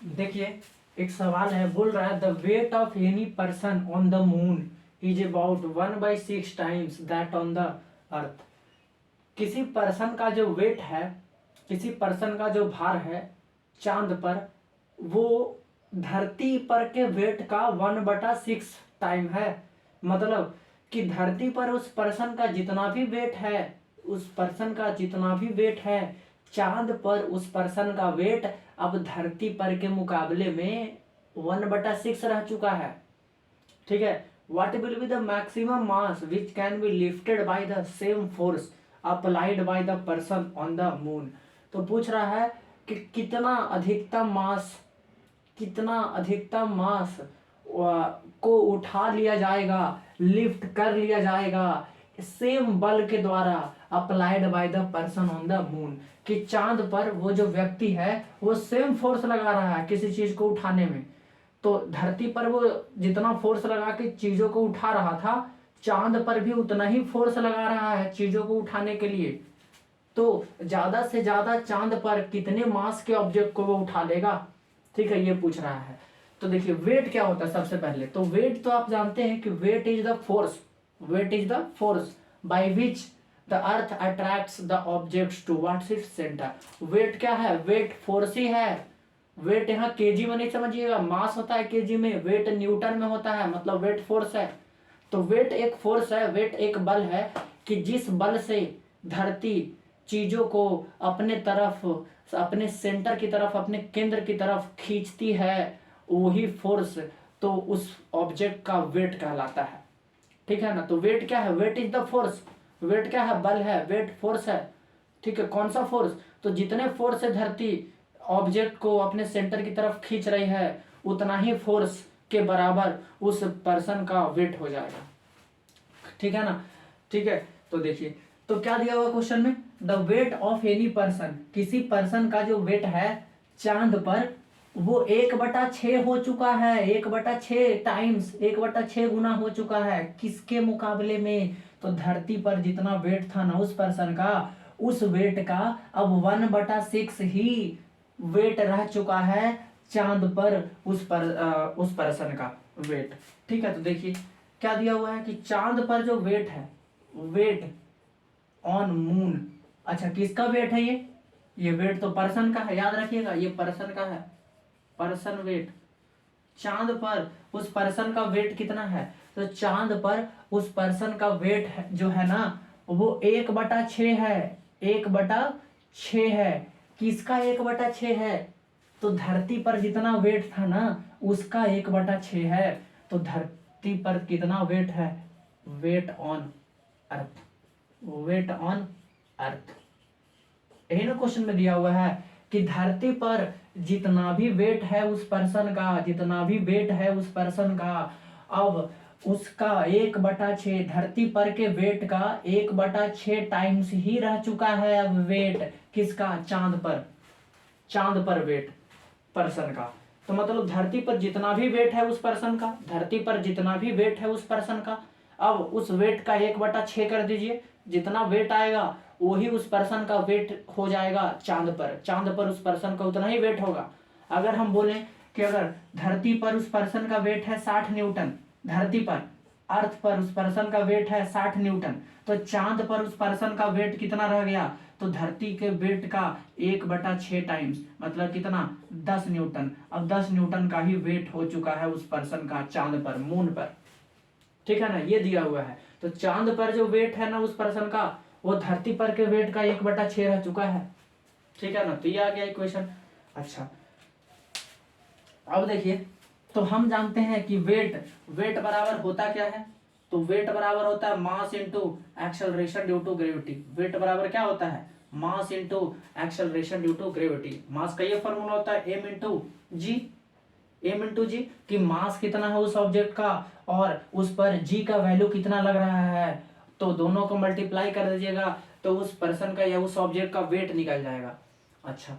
देखिए, एक सवाल है, बोल रहा है the weight of any person on the moon is about 1/6 times that on the earth. किसी पर्सन का जो वेट है, किसी पर्सन का जो भार है चांद पर, वो धरती पर के वेट का 1/6 टाइम है। मतलब कि धरती पर उस पर्सन का जितना भी वेट है, उस पर्सन का जितना भी वेट है, चांद पर उस पर्सन का वेट अब धरती पर के मुकाबले में 1/6 रह चुका है। ठीक है। What will be the maximum mass which can be lifted by the same force applied by the person on the moon. तो पूछ रहा है कि कितना अधिकतम मास को उठा लिया जाएगा, लिफ्ट कर लिया जाएगा सेम बल के द्वारा applied by the person on the moon. कि चांद पर वो जो व्यक्ति है वो सेम फोर्स लगा रहा है किसी चीज को उठाने में, तो धरती पर वो जितना फोर्स लगा के चीजों को उठा रहा था, चांद पर भी उतना ही फोर्स लगा रहा है चीजों को उठाने के लिए। तो ज्यादा से ज्यादा चांद पर कितने मास के ऑब्जेक्ट को वो उठा लेगा, ठीक है, ये पूछ रहा है। तो देखिए वेट क्या होता है। सबसे पहले तो वेट तो आप जानते हैं कि weight is the force by which the earth attracts the objects towards its centre. Weight क्या है? वेट फोर्स ही है। वेट यहाँ केजी में नहीं समझिएगा, मास होता है केजी में, वेट न्यूटन में होता है, मतलब वेट फोर्स है। तो वेट एक फोर्स है, वेट एक बल है कि जिस बल से धरती चीजों को अपने तरफ, अपने सेंटर की तरफ, अपने केंद्र की तरफ खींचती है, वही फोर्स तो उस ऑब्जेक्ट का वेट कहलाता है। ठीक है ना। तो वेट क्या है? Weight is the force. Weight क्या है? बल है, वेट फोर्स है। ठीक है। कौन सा फोर्स? तो जितने फोर्स से धरती ऑब्जेक्ट को अपने सेंटर की तरफ खींच रही है, उतना ही फोर्स के बराबर उस पर्सन का वेट हो जाएगा। ठीक है ना। ठीक है। तो देखिए, तो क्या दिया हुआ क्वेश्चन में? The weight of any person, किसी पर्सन का जो वेट है चांद पर, वो 1/6 हो चुका है। 1/6 टाइम्स, 1/6 गुना हो चुका है। किसके मुकाबले में? तो धरती पर जितना वेट था ना उस पर्सन का, उस वेट का अब 1/6 ही वेट रह चुका है चांद पर उस पर्सन का वेट। ठीक है। तो देखिए क्या दिया हुआ है कि चांद पर जो वेट है, वेट ऑन मून। अच्छा, किसका वेट है ये वेट तो पर्सन का है, याद रखिएगा, ये पर्सन का है, पर्सन वेट। चांद पर उस पर्सन का वेट कितना है? तो चांद पर उस पर्सन का वेट है, जो है ना, वो 1/6 है। 1/6 है। किसका 1/6 है? तो धरती पर जितना वेट था ना उसका 1/6 है। तो धरती पर कितना वेट है? Weight on earth, weight on earth. यही ना क्वेश्चन में दिया हुआ है कि धरती पर जितना भी वेट है उस पर्सन का, जितना भी वेट है उस पर्सन का, अब उसका 1/6 धरती पर के वेट का 1/6 टाइम्स ही रह चुका है अब वेट किसका? चांद पर वेट पर्सन का। तो मतलब धरती पर जितना भी वेट है उस पर्सन का, धरती पर जितना भी वेट है उस पर्सन का, अब उस वेट का 1/6 कर दीजिए, जितना वेट आएगा वही उस पर्सन का वेट हो जाएगा चांद पर। चांद पर उस पर्सन का उतना ही वेट होगा। अगर हम बोले कि अगर धरती पर उस पर्सन का वेट है 60 न्यूटन, धरती पर, अर्थ पर उस पर्सन का वेट है 60 न्यूटन, तो चांद पर उस पर्सन का वेट कितना रह गया? तो धरती के वेट का 1/6 टाइम्स, मतलब कितना? 10 न्यूटन। अब 10 न्यूटन का ही वेट हो चुका है उस पर्सन का चांद पर, मून पर। ठीक है ना, ये दिया हुआ है। तो चांद पर जो वेट है ना उस पर्सन का, वो धरती पर के वेट का 1/6 रह चुका है। ठीक है ना। तो ये आ गया इक्वेशन। अच्छा, अब देखिए, तो हम जानते हैं कि वेट बराबर होता क्या है? तो वेट बराबर होता है mass into acceleration due to gravity. Weight बराबर क्या होता है? Mass into acceleration due to gravity. Mass का ये फॉर्मूला होता है एम इंटू जी, कि मास कितना है उस ऑब्जेक्ट का और उस पर जी का वैल्यू कितना लग रहा है, तो दोनों को मल्टीप्लाई कर दीजिएगा तो उस पर्सन का या उस ऑब्जेक्ट का वेट निकल जाएगा। अच्छा,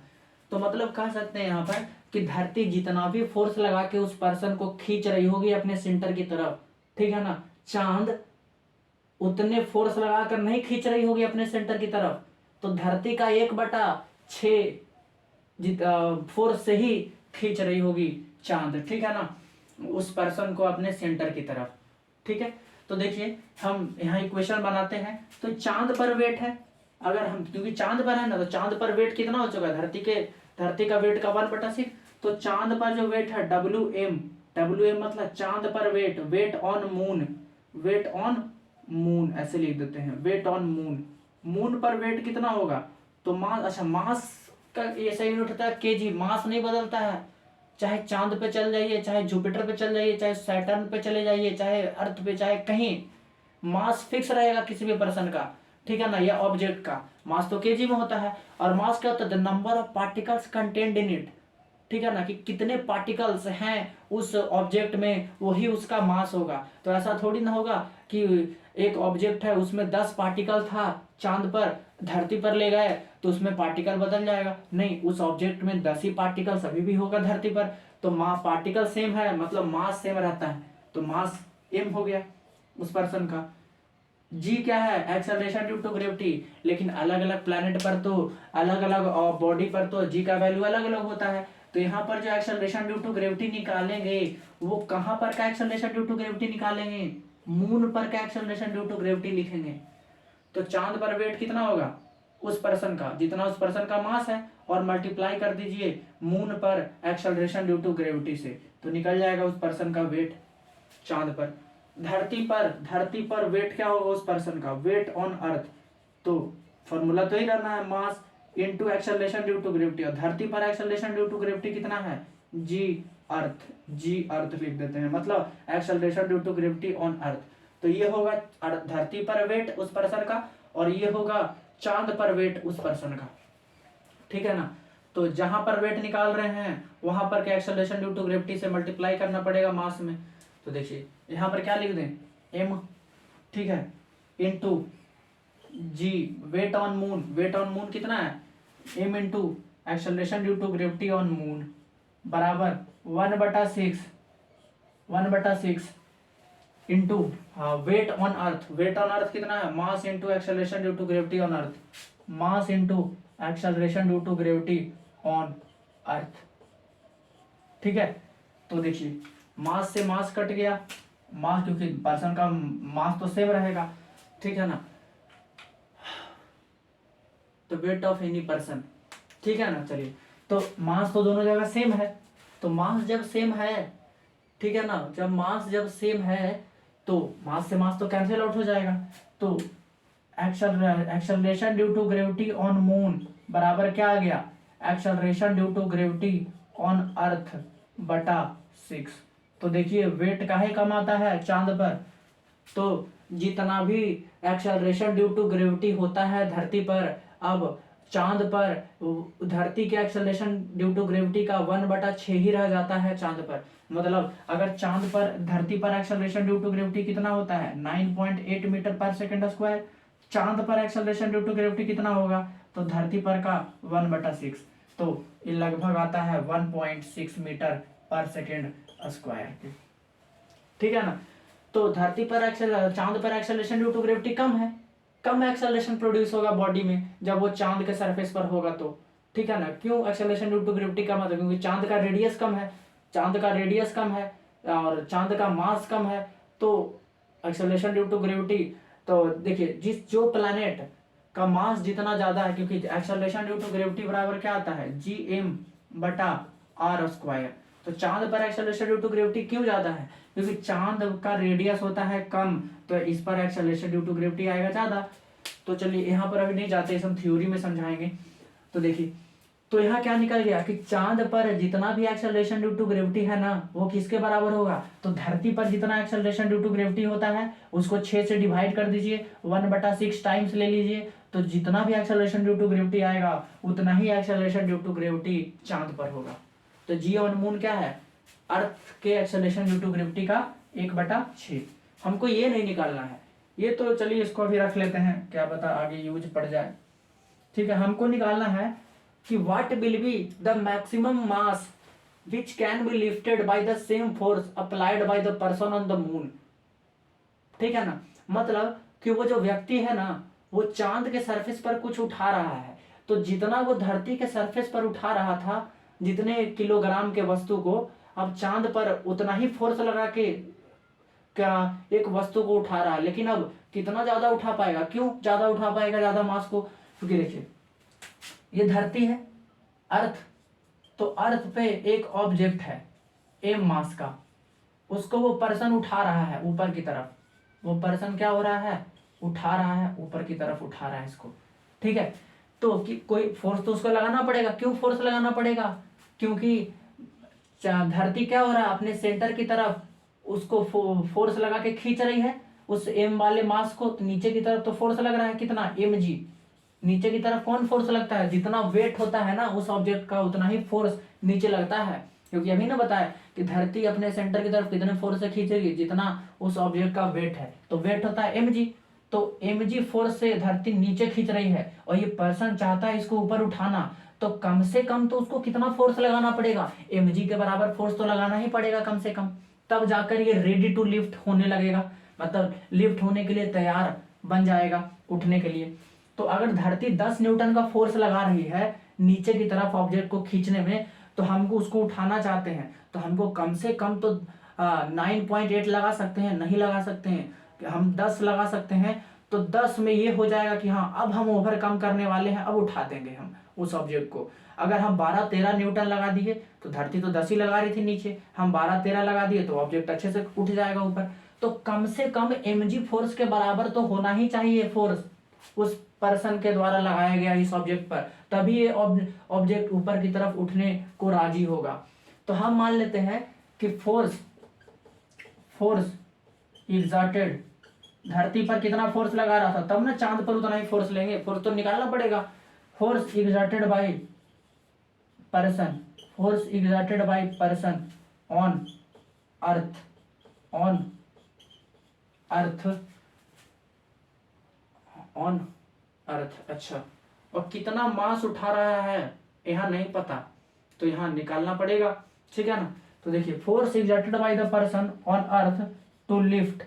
तो मतलब कह सकते हैं यहाँ पर कि धरती जितना भी फोर्स लगा के उस पर्सन को खींच रही होगी अपने सेंटर की तरफ, ठीक है ना, चांद उतने फोर्स लगाकर नहीं खींच रही होगी अपने सेंटर की तरफ, तो धरती का 1/6 फोर्स से ही खींच रही होगी चांद, ठीक है ना, उस पर्सन को अपने सेंटर की तरफ, ठीक है। तो देखिए हम यहाँ इक्वेशन बनाते हैं, तो चांद पर वेट है, अगर हम क्योंकि चांद पर है ना, तो चांद पर वेट कितना हो चुका है, धरती का वेट का 1/6, तो चांद पर जो वेट है WM मतलब चांद पर वेट, वेट ऑन मून ऐसे लिख देते हैं, वेट ऑन मून पर वेट कितना होगा, तो मास, अच्छा मास का ऐसा यूनिट होता है केजी, मास नहीं बदलता है, चाहे चांद पे चल जाइए, चाहे जुपिटर पे चल जाइए, चाहे सैटर्न पे चले जाइए, चाहे अर्थ पे, चाहे कहीं, मास फिक्स रहेगा किसी भी पर्सन का, ठीक है ना, या ऑब्जेक्ट का मास तो केजी में होता है। और मास क्या होता है, the number of particles contained in it, ठीक है ना, कि कितने पार्टिकल्स हैं उस ऑब्जेक्ट में, वही उसका मास होगा। तो ऐसा थोड़ी ना होगा कि एक ऑब्जेक्ट है उसमें 10 पार्टिकल था, चांद पर धरती पर ले गए तो उसमें पार्टिकल बदल जाएगा, नहीं, उस ऑब्जेक्ट में 10 ही पार्टिकल अभी भी होगा धरती पर, तो पार्टिकल सेम है मतलब मास सेम रहता है, तो मास m हो गया उस पर्सन का। जी क्या है, एक्सेलरेशन ड्यू टू ग्रेविटी, लेकिन अलग अलग प्लैनेट पर तो, अलग अलग बॉडी पर तो जी का वैल्यू अलग अलग होता है। तो यहाँ पर जो एक्सेलरेशन ड्यू टू ग्रेविटी निकालेंगे, वो कहाँ पर का एक्सेलरेशन ड्यू टू ग्रेविटी निकालेंगे, मून पर का एक्सेलरेशन ड्यू टू ग्रेविटी लिखेंगे। तो चांद पर वेट कितना होगा उस पर्सन का, जितना उस पर्सन का मास है, और मल्टीप्लाई कर दीजिए मून पर एक्सेलरेशन ड्यू टू ग्रेविटी से, तो निकल जाएगा उस पर्सन का वेट चांद पर। धरती पर वेट क्या होगा उस पर्सन का, वेट ऑन अर्थ, तो फॉर्मूला तो ही रहना है, mass into acceleration due to gravity, और धरती पर एक्सेलरेशन ड्यू टू ग्रेविटी कितना है, जी अर्थ लिख देते हैं, मतलब acceleration due to gravity on earth. तो ये होगा धरती पर वेट उस पर्सन का, और ये होगा चांद पर वेट उस पर्सन का, ठीक है ना। तो जहां पर वेट निकाल रहे हैं वहां पर क्या एक्सेलरेशन ड्यू टू ग्रेविटी से मल्टीप्लाई करना पड़ेगा मास में। तो देखिए यहाँ पर क्या लिख दें, m, ठीक है, into g, weight on moon कितना है, m into acceleration due to gravity on moon बराबर 1/6 इंटू वेट ऑन अर्थ कितना है, mass into acceleration due to gravity on earth, mass into acceleration due to gravity on earth, ठीक है। तो देखिए मास से मास कट गया, मास क्योंकि पर्सन का मास तो सेम रहेगा, ठीक है ना, तो वेट ऑफ एनी पर्सन, ठीक है ना। चलिए तो मास तो दोनों जगह सेम है, तो मास जब सेम है, ठीक है ना, जब मास जब सेम है तो मास से मास तो कैंसिल आउट हो जाएगा, तो acceleration due to gravity on moon बराबर क्या आ गया, acceleration due to gravity on earth बटा 6। तो देखिए वेट काहे कम आता है चांद पर, तो जितना भी एक्सेलरेशन ड्यू टू ग्रेविटी होता है धरती पर, अब चांद पर धरती के एक्सेलरेशन ड्यू टू ग्रेविटी का 1/6 ही रह जाता है चांद पर। मतलब अगर चांद पर धरती पर एक्सेलरेशन ड्यू टू ग्रेविटी कितना होता है 9.8 मीटर पर सेकेंड स्क्वायर, चांद पर एक्सेलरेशन ड्यू टू ग्रेविटी कितना होगा, तो धरती पर का 1/6, तो ये लगभग आता है 1.6 मीटर पर सेकेंड स्क्वायर, ठीक है ना। तो धरती पर चांद पर एक्सेलरेशन ड्यू टू ग्रेविटी कम है, कम एक्सेलरेशन प्रोड्यूस होगा बॉडी में जब वो चांद के सरफेस पर होगा तो, ठीक है ना। क्यों एक्सेलरेशन ड्यू टू ग्रेविटी कम है, क्योंकि चांद का रेडियस कम है और चांद का मास कम है, तो एक्सेलरेशन ड्यू टू ग्रेविटी, तो देखिए जो प्लैनेट का मास जितना ज्यादा है, क्योंकि एक्सेलरेशन ड्यू टू ग्रेविटी बराबर क्या आता है Gm/r², तो चांद पर एक्सेलरेशन ड्यू टू ग्रेविटी क्यों ज्यादा है, क्योंकि चांद का रेडियस होता है कम, तो इस पर एक्सेलरेशन ड्यू टू ग्रेविटी आएगा ज्यादा। तो चलिए यहाँ पर अभी नहीं जाते, इस हम थ्योरी में समझाएंगे। तो देखिए तो यहाँ क्या निकल गया कि चांद पर जितना भी एक्सेलरेशन ड्यू टू ग्रेविटी है ना, वो किसके बराबर होगा, तो धरती पर जितना एक्सेलरेशन ड्यू टू ग्रेविटी होता है उसको 6 से डिवाइड कर दीजिए, 1/6 टाइम्स ले लीजिए, तो जितना भी एक्सेलरेशन ड्यू टू ग्रेविटी आएगा उतना ही एक्सेलरेशन ड्यू टू ग्रेविटी चांद पर होगा। तो जी ऑन मून क्या है, अर्थ के एक्सेलरेशन ड्यू टू ग्रेविटी का 1/6। हमको ये नहीं निकालना है, ये तो चलिए इसको अभी रख लेते हैं, क्या पता आगे यूज पड़ जाए, ठीक है। हमको निकालना है कि what will be the maximum mass which can be lifted by the same force applied by the person on the moon, ठीक है ना। मतलब कि वो जो व्यक्ति है ना, वो चांद के सरफेस पर कुछ उठा रहा है, तो जितना वो धरती के सरफेस पर उठा रहा था जितने किलोग्राम के वस्तु को अब चांद पर उतना ही फोर्स लगा के क्या एक वस्तु को उठा रहा है, लेकिन अब कितना ज्यादा उठा पाएगा? क्यों ज्यादा उठा पाएगा ज्यादा मास को? क्योंकि देखिए ये धरती है, अर्थ, तो अर्थ पे एक ऑब्जेक्ट है एम मास का, उसको वो पर्सन उठा रहा है ऊपर की तरफ। वो पर्सन क्या हो रहा है? उठा रहा है, ऊपर की तरफ उठा रहा है इसको, ठीक है। तो कि कोई फोर्स तो उसको लगाना पड़ेगा। क्यों फोर्स लगाना पड़ेगा? क्योंकि धरती क्या हो रहा है? अपने सेंटर की तरफ उसको फोर्स लगा के खींच रही है उस एम वाले मास को। तो नीचे की तरफ तो फोर्स लग रहा है कितना? M g. नीचे की तरफ कौन फोर्स लगता है? जितना वेट होता है ना उस ऑब्जेक्ट का उतना ही फोर्स नीचे लगता है। क्योंकि अभी ना बताया कि धरती अपने सेंटर की तरफ कितने फोर्स से खींचेगी? जितना उस ऑब्जेक्ट का वेट है, तो वेट होता है एम जी। तो एम जी फोर्स से धरती नीचे खींच रही है और ये पर्सन चाहता है इसको ऊपर उठाना, तो कम से कम तो उसको कितना फोर्स लगाना पड़ेगा? एम जी के बराबर फोर्स तो लगाना ही पड़ेगा कम से कम, तब जाकर ये रेडी टू लिफ्ट होने लगेगा, मतलब लिफ्ट होने के लिए तैयार बन जाएगा उठने के लिए। तो अगर धरती 10 न्यूटन का फोर्स लगा रही है नीचे की तरफ ऑब्जेक्ट को खींचने में, तो हमको उसको उठाना चाहते हैं, तो हमको कम से कम तो 9.8 लगा सकते हैं, नहीं लगा सकते हैं, हम 10 लगा सकते हैं। तो 10 में ये हो जाएगा कि हाँ अब हम ओवरकम करने वाले हैं, अब उठा देंगे हम उस ऑब्जेक्ट को। अगर हम 12-13 न्यूटन लगा दिए, तो धरती तो 10 ही लगा रही थी नीचे, हम 12-13 लगा दिए तो ऑब्जेक्ट अच्छे से उठ जाएगा ऊपर। तो कम से कम mg फोर्स के बराबर तो होना ही चाहिए फोर्स उस पर्सन के द्वारा लगाया गया इस ऑब्जेक्ट पर, तभी ये ऑब्जेक्ट ऊपर की तरफ उठने को राजी होगा। तो हम मान लेते हैं कि फोर्स एग्जर्टेड, धरती पर कितना फोर्स लगा रहा था, तब ना चांद पर उतना ही फोर्स लेंगे, फोर्स तो निकालना पड़ेगा। Force exerted by person, force exerted by person on earth, on earth. अच्छा, और कितना मास उठा रहा है यहाँ नहीं पता, तो यहाँ निकालना पड़ेगा, ठीक है ना। तो देखिए force exerted by the person on earth to lift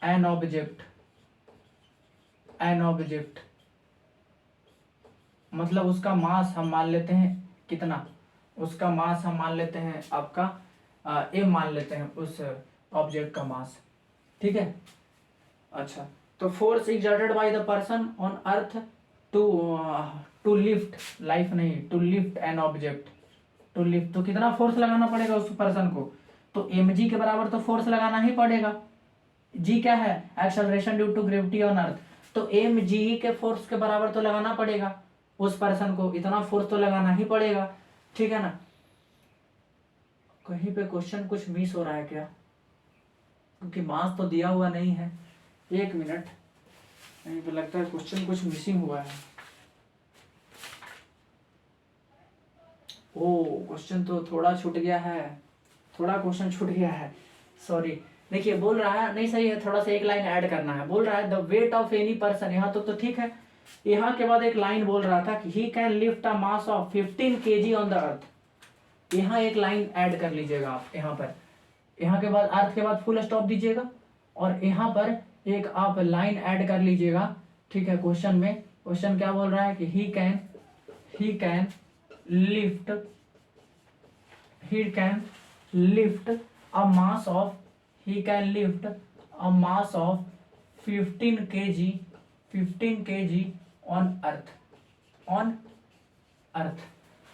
an object, मतलब उसका मास हम मान लेते हैं कितना, उसका मास हम मान लेते हैं आपका एम मान लेते हैं उस ऑब्जेक्ट का मास, ठीक है। अच्छा, तो force exerted by the person on earth to lift, life नहीं, to lift an object, to lift, तो कितना फोर्स लगाना पड़ेगा उस पर्सन को? तो mg के बराबर तो फोर्स लगाना ही पड़ेगा। g क्या है? Acceleration due to gravity on earth, तो mg के फोर्स के बराबर तो लगाना पड़ेगा उस पर्सन को, इतना फोर्स तो लगाना ही पड़ेगा, ठीक है ना। कहीं पे क्वेश्चन कुछ मिस हो रहा है क्या? क्योंकि मास तो दिया हुआ नहीं है। एक मिनट, कहीं पे लगता है क्वेश्चन कुछ मिसिंग हुआ है। ओ, क्वेश्चन तो थोड़ा छूट गया है, थोड़ा क्वेश्चन छूट गया है, सॉरी। देखिए बोल रहा है, नहीं सही है, थोड़ा सा एक लाइन ऐड करना है। बोल रहा है the weight of any person, यहाँ तो ठीक है। यहाँ के बाद एक लाइन बोल रहा था कि he can lift a mass of 15 kg on the earth. यहाँ एक लाइन ऐड कर लीजिएगा आप, यहाँ पर, यहाँ के बाद अर्थ के बाद फुल स्टॉप दीजिएगा और यहाँ पर एक आप लाइन ऐड कर लीजिएगा, ठीक है। क्वेश्चन में, क्वेश्चन क्या बोल रहा है कि he can lift a mass of 15 kg on earth,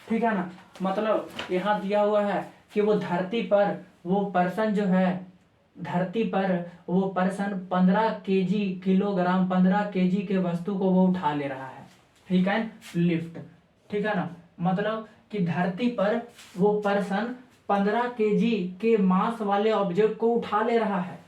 ठीक है ना। मतलब यहाँ दिया हुआ है कि वो धरती पर वो पर्सन जो है, धरती पर वो पर्सन 15 किलोग्राम 15 kg के वस्तु को वो उठा ले रहा है, ही कैन लिफ्ट, ठीक है ना। मतलब कि धरती पर वो पर्सन 15 kg के मास वाले ऑब्जेक्ट को उठा ले रहा है,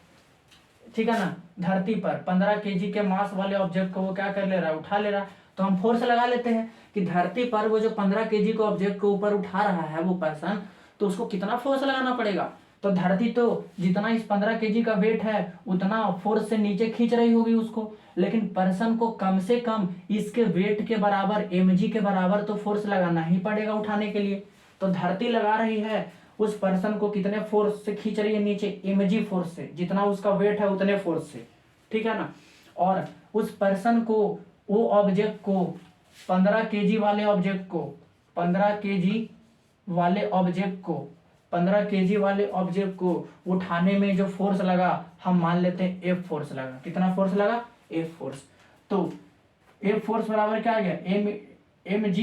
ठीक है ना। धरती पर 15 kg के मास वाले ऑब्जेक्ट को वो क्या कर ले रहा है? उठा ले रहा है। तो हम फोर्स लगा लेते हैं कि धरती पर वो जो 15 kg के ऑब्जेक्ट को ऊपर उठा रहा है वो पर्सन, तो उसको कितना फोर्स लगाना पड़ेगा? तो धरती तो जितना इस 15 kg का वेट है उतना फोर्स से नीचे खींच रही होगी उसको, लेकिन पर्सन को कम से कम इसके वेट के बराबर mg के बराबर तो फोर्स लगाना ही पड़ेगा उठाने के लिए। तो धरती लगा रही है उस पर्सन को कितने फोर्स से खींच रही है नीचे, mg फोर्स से, जितना उसका वेट है उतने फोर्स से, ठीक है ना। और उस पर्सन को, वो ऑब्जेक्ट को 15 केजी वाले ऑब्जेक्ट को 15 केजी वाले ऑब्जेक्ट को 15 केजी वाले ऑब्जेक्ट को उठाने में जो फोर्स लगा, हम मान लेते हैं एफ फोर्स लगा। कितना फोर्स लगा, एफ फोर्स। तो एफ फोर्स बराबर क्या आ गया, एम जी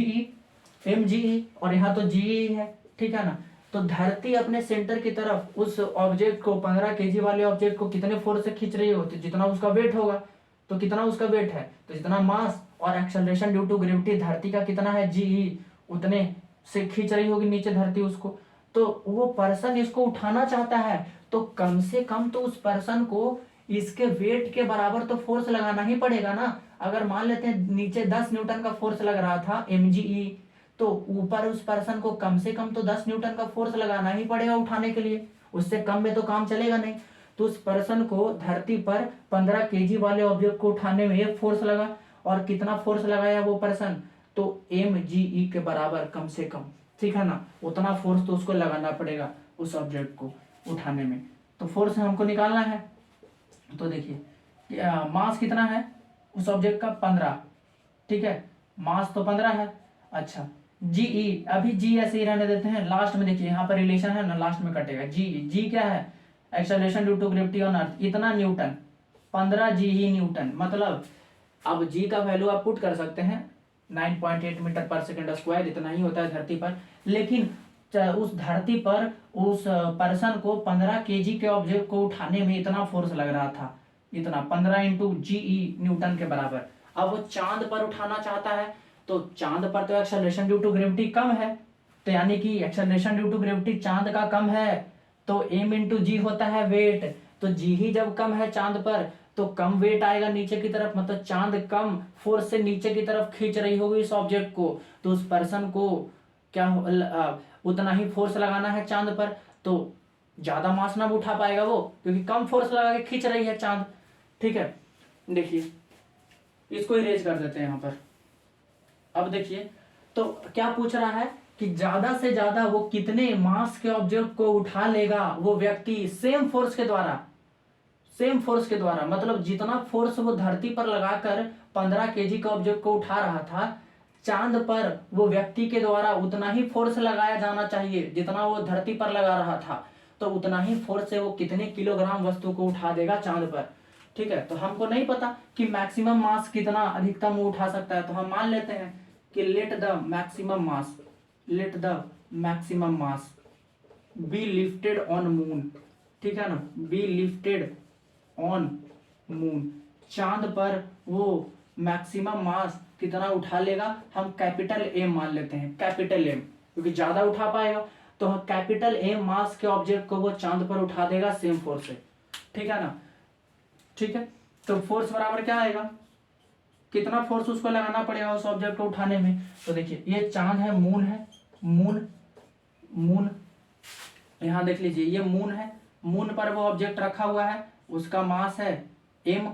ई, और यहाँ तो जी है, ठीक है ना। तो धरती अपने सेंटर की तरफ उस ऑब्जेक्ट को 15 केजी वाले ऑब्जेक्ट को कितने फोर्स से खींच रही होती, जितना उसका वेट होगा। तो कितना उसका वेट है, तो जितना मास और एक्सेलरेशन ड्यू टू ग्रेविटी धरती का कितना है, जी, उतने से खींच रही होगी नीचे धरती उसको। तो वो पर्सन इसको उठाना चाहता है, तो कम से कम तो उस पर्सन को इसके वेट के बराबर तो फोर्स लगाना ही पड़ेगा ना। अगर मान लेते हैं नीचे 10 न्यूटन का फोर्स लग रहा था mge, तो ऊपर उस पर्सन को कम से कम तो 10 न्यूटन का फोर्स लगाना ही पड़ेगा उठाने के लिए, उससे कम में तो काम चलेगा नहीं। तो उस पर्सन को धरती पर 15 केजी वाले ऑब्जेक्ट को उठाने में एक फोर्स लगा, और कितना फोर्स लगाया वो पर्सन, तो mge के बराबर कम से कम, ठीक है ना, उतना फोर्स तो उसको लगाना पड़ेगा उस ऑब्जेक्ट को उठाने में। तो फोर्स हमको निकालना है। तो देखिए मास कितना है उस ऑब्जेक्ट का, 15, ठीक है, मास तो 15 है। अच्छा जीई, अभी जी ऐसे ही रहने देते हैं, लास्ट में देखिए यहाँ पर रिलेशन है ना, लास्ट में कटेगा। जी क्या है, acceleration due to gravity on अर्थ, इतना न्यूटन, 15 जी ही न्यूटन। मतलब अब जी का वैल्यू आप पुट कर सकते हैं, 9.8 मीटर पर सेकेंड स्क्वायर, इतना ही होता है धरती पर। लेकिन उस धरती पर उस पर्सन को 15 केजी के ऑब्जेक्ट को उठाने में इतना फोर्स लग रहा था, इतना 15 इंटू जीई न्यूटन के बराबर। अब वो चांद पर उठाना चाहता है, तो चांद पर तो एक्सेलरेशन ड्यू टू ग्रेविटी कम है, तो यानी कि एक्सेलरेशन ड्यू टू ग्रेविटी चांद का कम है, तो m इंटू जी होता है वेट। तो जी ही जब कम है चांद पर, तो कम वेट आएगा नीचे की तरफ, मतलब चांद कम फोर्स से नीचे की तरफ खींच रही होगी इस ऑब्जेक्ट को। तो उस पर्सन को क्या उतना ही फोर्स लगाना है चांद पर, तो ज्यादा मास ना उठा पाएगा वो, क्योंकि कम फोर्स लगा के खींच रही है चांद, ठीक है। देखिए इसको इरेज कर देते हैं यहाँ पर। अब देखिए तो क्या पूछ रहा है कि ज्यादा से ज्यादा वो कितने मास के ऑब्जेक्ट को उठा लेगा वो व्यक्ति सेम फोर्स के द्वारा, सेम फोर्स के द्वारा, मतलब जितना फोर्स वो धरती पर लगाकर 15 केजी के ऑब्जेक्ट को उठा रहा था, चांद पर वो व्यक्ति के द्वारा उतना ही फोर्स लगाया जाना चाहिए जितना वो धरती पर लगा रहा था। तो उतना ही फोर्स से वो कितने किलोग्राम वस्तु को उठा देगा चांद पर, ठीक है। तो हमको नहीं पता कि मैक्सिमम मास कितना अधिकतम वो उठा सकता है, तो हम मान लेते हैं कि let the maximum mass be lifted on moon, ठीक है ना, बी लिफ्टेड ऑन मून। चांद पर वो मैक्सिमम मास कितना उठा लेगा, हम कैपिटल एम मान लेते हैं, कैपिटल एम, क्योंकि ज्यादा उठा पाएगा। तो हम कैपिटल एम मास के ऑब्जेक्ट को वो चांद पर उठा देगा सेम फोर्स से, ठीक है ना, ठीक है। तो फोर्स बराबर क्या आएगा, कितना फोर्स उसको लगाना पड़ेगा उस ऑब्जेक्ट को उठाने में। तो देखिए ये चांद है, मून है, मून यहाँ देख लीजिए, ये मून है, मून पर वो ऑब्जेक्ट रखा हुआ है, उसका मास है m,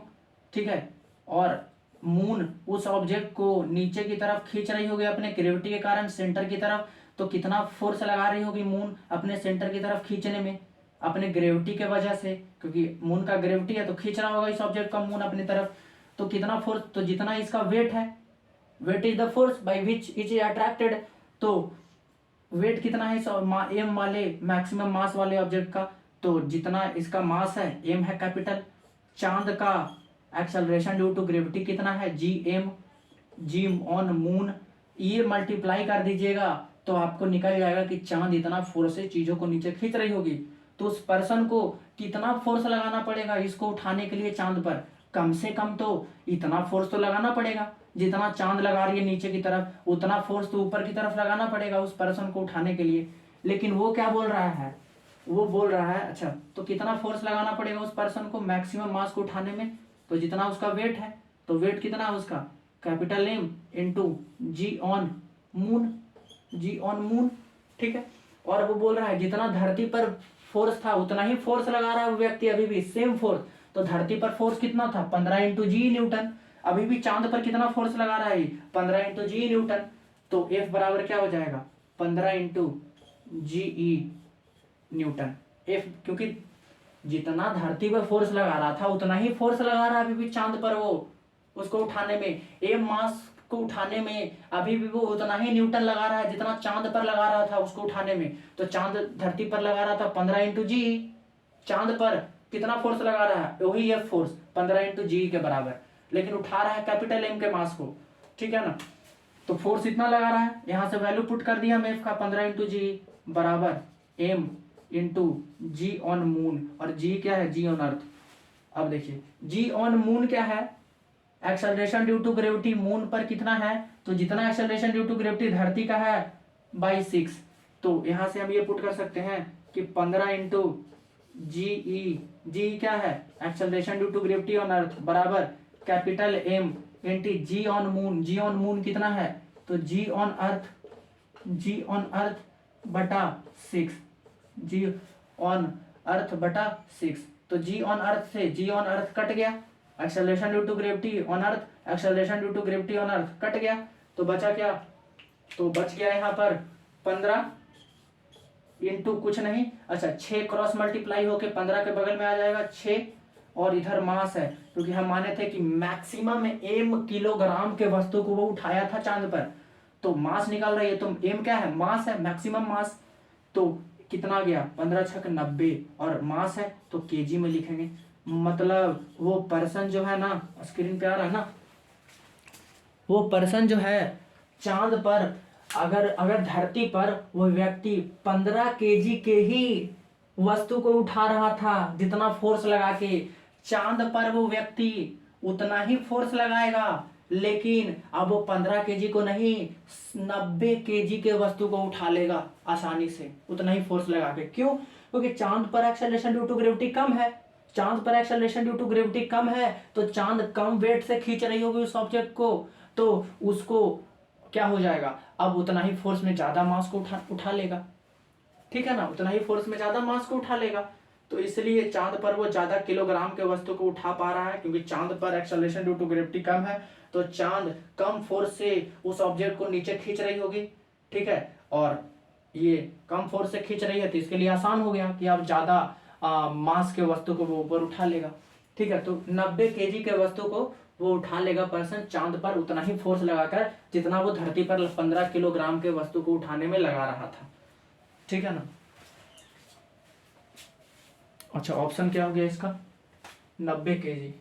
ठीक है। और मून उस ऑब्जेक्ट को नीचे की तरफ खींच रही होगी अपने ग्रेविटी के कारण सेंटर की तरफ। तो कितना फोर्स लगा रही होगी मून अपने सेंटर की तरफ खींचने में, अपने ग्रेविटी के वजह से, क्योंकि मून का ग्रेविटी है तो खींच रहा होगा इस ऑब्जेक्ट का मून अपनी तरफ। तो कितना फोर्स, तो जितना इसका वेट है, weight is the force by which it is attracted. तो वेट कितना है एम वाले मैक्सिमम मास वाले ऑब्जेक्ट का, तो जितना इसका मास है एम है कैपिटल, चांद का एक्सेलरेशन ड्यू टू ग्रेविटी कितना है जी ऑन मून, ये मल्टीप्लाई कर दीजिएगा तो आपको निकल जाएगा कि चांद इतना फोर्स से चीजों को नीचे खींच रही होगी। तो उस पर्सन को कितना फोर्स लगाना पड़ेगा इसको उठाने के लिए चांद पर, कम से कम तो इतना फोर्स तो लगाना पड़ेगा, जितना चांद लगा रही है नीचे की तरफ उतना फोर्स तो ऊपर की तरफ लगाना पड़ेगा उस पर्सन को उठाने के लिए। लेकिन वो क्या बोल रहा है, वो बोल रहा है अच्छा तो कितना फोर्स लगाना पड़ेगा उस पर्सन को मैक्सिमम मास को उठाने में, तो जितना उसका वेट है, तो वेट कितना है उसका, capital M into ji on moon, ठीक है। और वो बोल रहा है जितना धरती पर फोर्स था उतना ही फोर्स लगा रहा है वो व्यक्ति अभी भी, सेम फोर्स। तो धरती पर फोर्स कितना था, 15 इंटू जी न्यूटन, अभी भी चांद पर कितना फोर्स लगा रहा है, 15 इंटू जी न्यूटन। तो एफ बराबर क्या हो जाएगा, 15 इंटू जी ई न्यूटन। एफ क्योंकि जितना धरती पर फोर्स लगा रहा था उतना ही फोर्स लगा रहा है अभी भी चांद पर, वो उसको उठाने में, एम मास को उठाने में अभी भी वो उतना ही न्यूटन लगा रहा है जितना चांद पर लगा रहा था उसको उठाने में। तो चांद धरती पर लगा रहा था 15 × जी, चांद पर कितना फोर्स लगा रहा है, वही एफ फोर्स 15 × जी के बराबर, लेकिन उठा रहा है कैपिटल एम के मास को, ठीक है ना। तो फोर्स इतना लगा रहा है, यहां से वैल्यू पुट कर दिया हम एफ का 15 × जी बराबर M into ji on moon, और जी क्या है, जी ऑन अर्थ। अब देखिए जी ऑन मून क्या है, acceleration due to gravity moon पर कितना है, तो जितना एक्सेलरेशन ड्यू टू ग्रेविटी धरती का है बाई 6, तो यहां से हम ये पुट कर सकते हैं कि 15 × जी क्या है, acceleration due to gravity on earth बराबर capital M into ji on moon. G on moon कितना है, तो जी ऑन अर्थ बटा 6, जी ऑन अर्थ बटा 6, तो जी ऑन अर्थ से जी ऑन अर्थ कट गया, acceleration due to gravity on earth, acceleration due to gravity on earth cut गया, तो बचा क्या, तो बच गया यहाँ पर 15 इंटू कुछ नहीं, अच्छा 6 क्रॉस मल्टीप्लाई होके 15 के बगल में आ जाएगा 6, और इधर मास है क्योंकि हम माने थे कि मैक्सिमम एम किलोग्राम के वस्तु को वो उठाया था चांद पर, तो मास निकाल रही है, तो एम क्या है, मास है, मैक्सिमम मास। तो कितना गया, 15×6 = 90, और मास है तो केजी में लिखेंगे, मतलब वो पर्सन जो है ना, स्क्रीन पे आ रहा है ना, वो पर्सन जो है चांद पर, अगर धरती पर वो व्यक्ति 15 kg के ही वस्तु को उठा रहा था जितना फोर्स लगा के, चांद पर वो व्यक्ति उतना ही फोर्स लगाएगा, लेकिन अब वो 15 kg को नहीं 90 kg के वस्तु को उठा लेगा आसानी से, उतना ही फोर्स लगा के। क्यों, क्योंकि चांद पर एक्सेलरेशन ड्यू टू ग्रेविटी कम है, चांद पर एक्सेलरेशन ड्यू टू ग्रेविटी कम है, तो चांद कम वेट से खींच रही होगी उस ऑब्जेक्ट को, तो उसको क्या हो जाएगा, अब उतना ही फोर्स में ज्यादा मास को उठा लेगा, ठीक है ना, उतना ही फोर्स में ज्यादा मास को उठा लेगा। तो इसलिए चांद पर वो ज्यादा किलोग्राम के वस्तु को उठा पा रहा है, क्योंकि चांद पर एक्सेलरेशन ड्यू टू ग्रेविटी कम है, तो चांद कम फोर्स से उस ऑब्जेक्ट को नीचे खींच रही होगी, ठीक है, और ये कम फोर्स से खींच रही है तो इसके लिए आसान हो गया कि अब ज्यादा मास के वस्तु को वो ऊपर उठा लेगा, ठीक है। तो 90 kg के वस्तु को वो उठा लेगा पर्सन चांद पर उतना ही फोर्स लगाकर जितना वो धरती पर 15 किलोग्राम के वस्तु को उठाने में लगा रहा था, ठीक है ना। अच्छा ऑप्शन क्या हो गया इसका, 90 kg।